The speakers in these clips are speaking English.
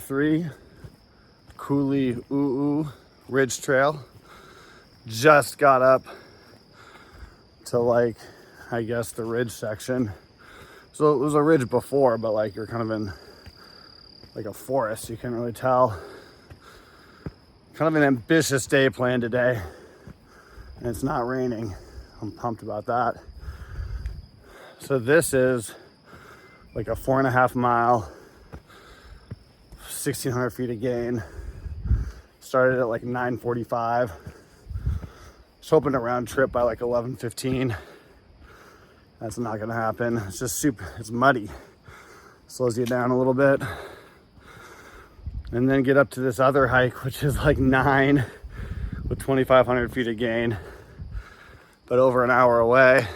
3, Kuli'ou'ou Ridge Trail. Just got up to like, I guess the ridge section. So it was a ridge before, but like you're kind of in like a forest. You can't really tell. Kind of an ambitious day planned today. And it's not raining. I'm pumped about that. So this is like a 4.5 mile, 1,600 feet of gain. Started at like 9:45. Was hoping to round trip by like 11:15. That's not gonna happen. It's just it's muddy. Slows you down a little bit. And then get up to this other hike, which is like 9 with 2,500 feet of gain, but over an hour away.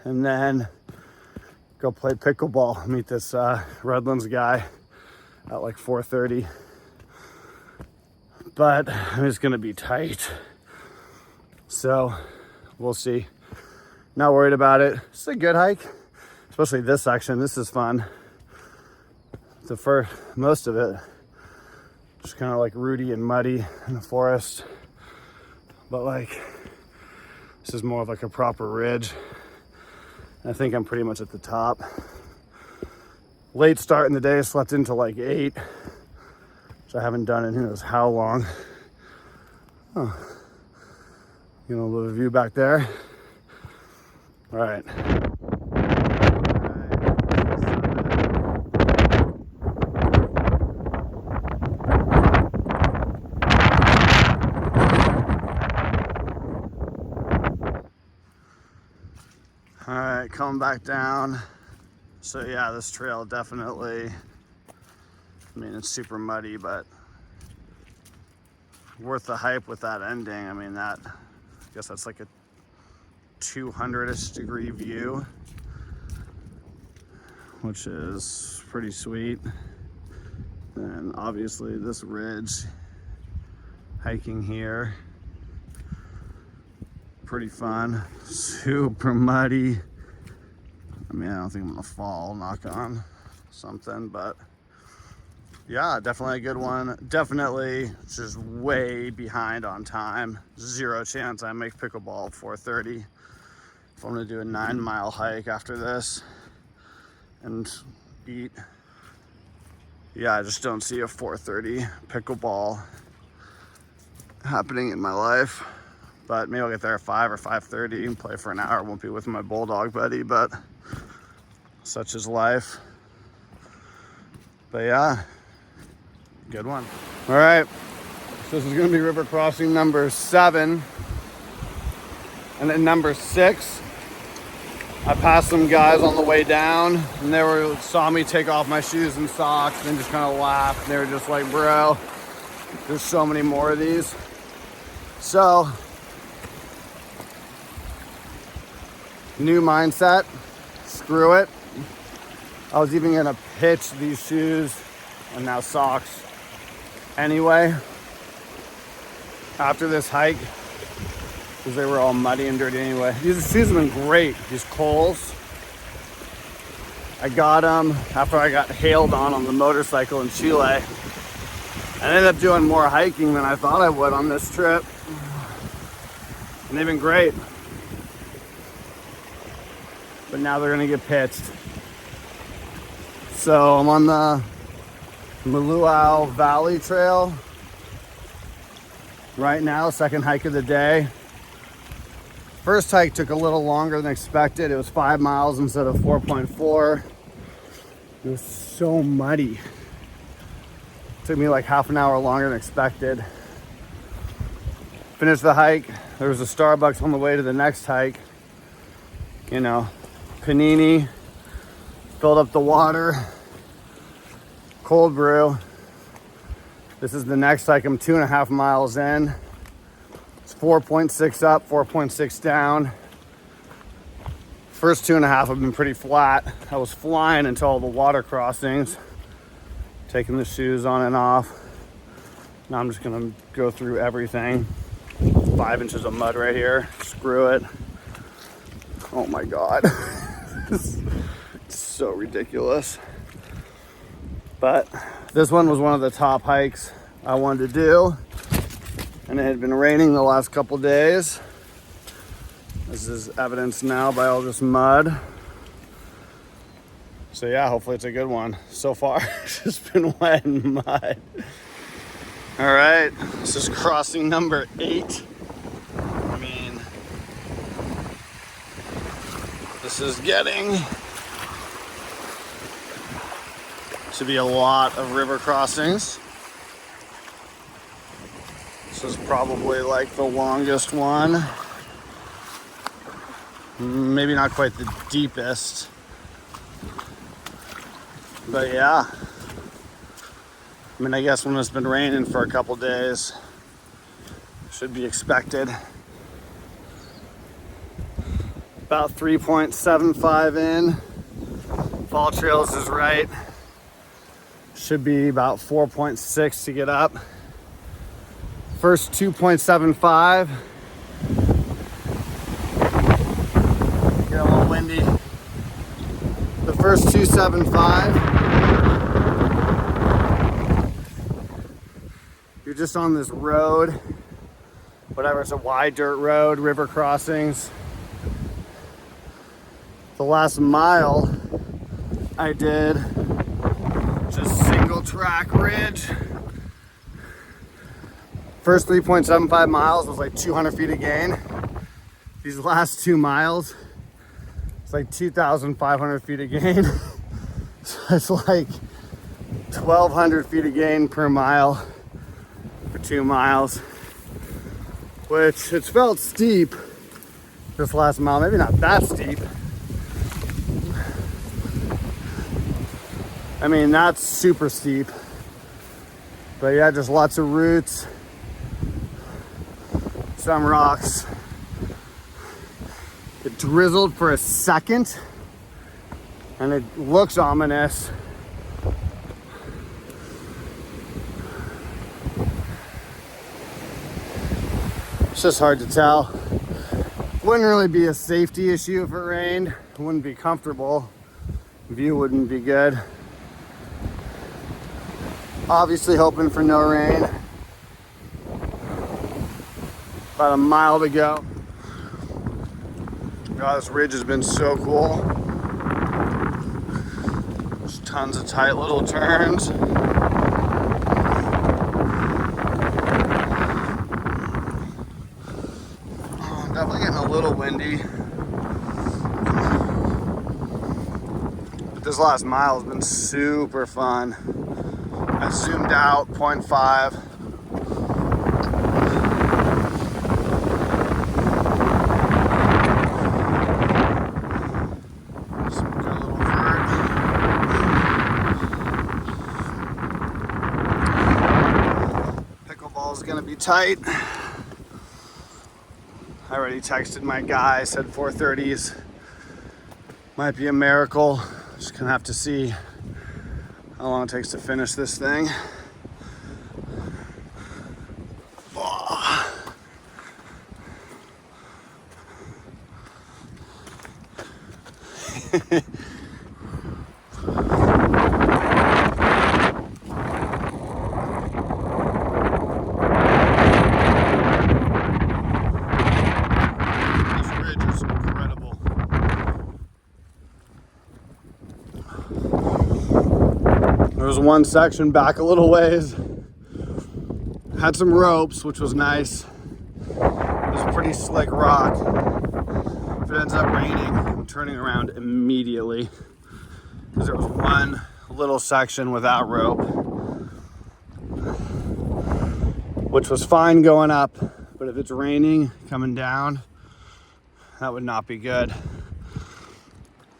And then go play pickleball, meet this Redlands guy at like 4:30. But it's gonna be tight. So we'll see. Not worried about it. It's a good hike, especially this section. This is fun. Most of it just kind of like rooty and muddy in the forest, but like this is more of like a proper ridge. I think I'm pretty much at the top. Late start in the day, slept into like 8, which I haven't done in who knows how long. Oh, you know, a little view back there. All right. All right, coming back down. So yeah, this trail definitely, I mean, it's super muddy, but worth the hype with that ending. I mean, I guess that's like a 200-ish degree view, which is pretty sweet. And obviously this ridge, hiking here, pretty fun, super muddy. I mean, I don't think I'm gonna fall, knock on something, but yeah, definitely a good one. Definitely just way behind on time. 0 chance I make pickleball at 4:30. If I'm gonna do a 9-mile hike after this and beat, yeah, I just don't see a 4:30 pickleball happening in my life. But maybe I'll get there at 5 or 5:30 and play for an hour. Won't be with my bulldog buddy, but such is life. But yeah, good one. All right, so this is gonna be river crossing number 7. And then number 6, I passed some guys on the way down, and they saw me take off my shoes and socks and just kind of laughed. They were just like, bro, there's so many more of these. So, new mindset, screw it. I was even gonna pitch these shoes and now socks anyway after this hike, because they were all muddy and dirty anyway. These shoes have been great, these Coles. I got them after I got hailed on the motorcycle in Chile. I ended up doing more hiking than I thought I would on this trip. And they've been great. But now they're gonna get pitched. So I'm on the Moanalua Valley Trail right now, second hike of the day. First hike took a little longer than expected. It was 5 miles instead of 4.4. It was so muddy. It took me like half an hour longer than expected. Finished the hike. There was a Starbucks on the way to the next hike. You know, panini, filled up the water, cold brew. This is the next hike. I'm 2.5 miles in. It's 4.6 up, 4.6 down. First 2.5 have been pretty flat. I was flying until all the water crossings, taking the shoes on and off. Now I'm just gonna go through everything. 5 inches of mud right here. Screw it. Oh my God. It's so ridiculous. But this one was one of the top hikes I wanted to do, and it had been raining the last couple days. This is evidenced now by all this mud. So yeah, hopefully it's a good one. So far, it's just been wet and mud. All right, this is crossing number 8. I mean, this is getting to be a lot of river crossings. This is probably like the longest one. Maybe not quite the deepest. But yeah. I mean, I guess when it's been raining for a couple days, should be expected. About 3.75 in. Fall Trails is right. Should be about 4.6 to get up. First 2.75. Get a little windy. The first 2.75. You're just on this road, whatever, it's a wide dirt road, river crossings. The last mile I did just single track ridge. First 3.75 miles was like 200 feet of gain. These last 2 miles, it's like 2,500 feet of gain. So it's like 1,200 feet of gain per mile. For 2 miles, which it's felt steep this last mile, maybe not that steep. I mean, that's super steep, but yeah, just lots of roots, some rocks. It drizzled for a second and it looks ominous. It's just hard to tell. Wouldn't really be a safety issue if it rained. It wouldn't be comfortable. View wouldn't be good. Obviously hoping for no rain. About a mile to go. God, this ridge has been so cool. There's tons of tight little turns. Definitely getting a little windy. But this last mile has been super fun. I zoomed out 0.5. Some good little vert. Pickleball is gonna be tight. I already texted my guy, said 4:30s might be a miracle. Just gonna have to see how long it takes to finish this thing. Oh. There was one section back a little ways, had some ropes, which was nice. It was a pretty slick rock. If it ends up raining, I'm turning around immediately because there was one little section without rope, which was fine going up, but if it's raining coming down, that would not be good.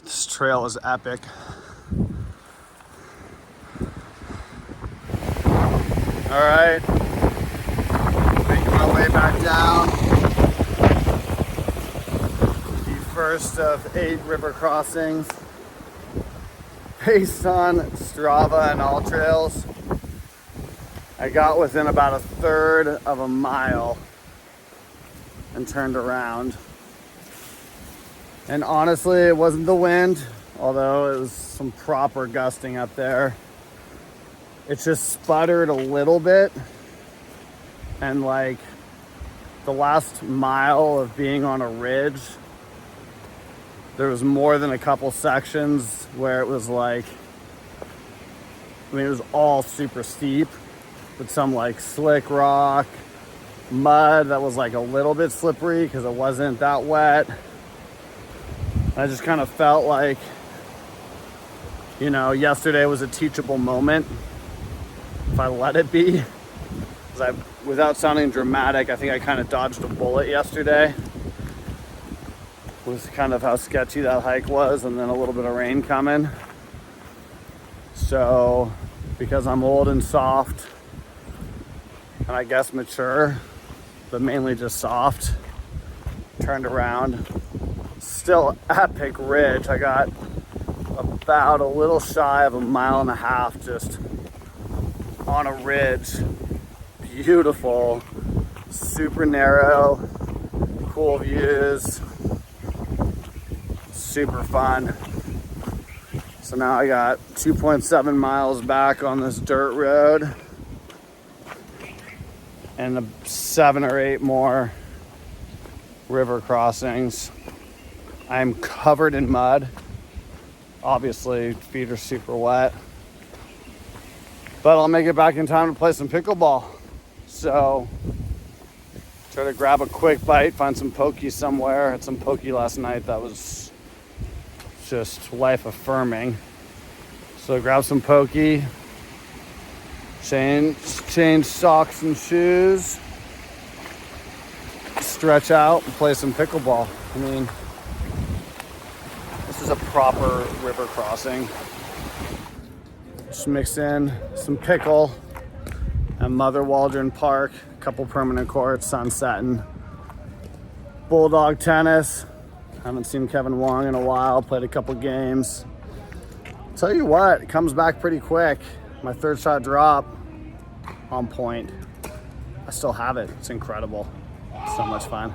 This trail is epic. All right, making my way back down. The first of 8 river crossings. Based on Strava and All Trails, I got within about a third of a mile and turned around. And honestly, it wasn't the wind, although it was some proper gusting up there. It just sputtered a little bit. And like the last mile of being on a ridge, there was more than a couple sections where it was like, I mean, it was all super steep, with some like slick rock, mud that was like a little bit slippery because it wasn't that wet. I just kind of felt like, you know, yesterday was a teachable moment if I let it be. Because without sounding dramatic, I think I kind of dodged a bullet yesterday. Was kind of how sketchy that hike was, and then a little bit of rain coming. So, because I'm old and soft, and I guess mature, but mainly just soft, turned around. Still epic ridge. I got about a little shy of 1.5 miles just on a ridge. Beautiful, super narrow, cool views, super fun. So now I got 2.7 miles back on this dirt road and 7 or 8 more river crossings. I'm covered in mud. Obviously, feet are super wet. But I'll make it back in time to play some pickleball. So, try to grab a quick bite, find some poke somewhere. Had some poke last night that was just life affirming. So grab some poke, change socks and shoes, stretch out and play some pickleball. I mean, this is a proper river crossing. Just mix in some pickle at Mother Waldron Park, a couple permanent courts, sun setting, bulldog tennis. Haven't seen Kevin Wong in a while, played a couple games. Tell you what, it comes back pretty quick. My third shot drop, on point. I still have it, it's incredible. So much fun.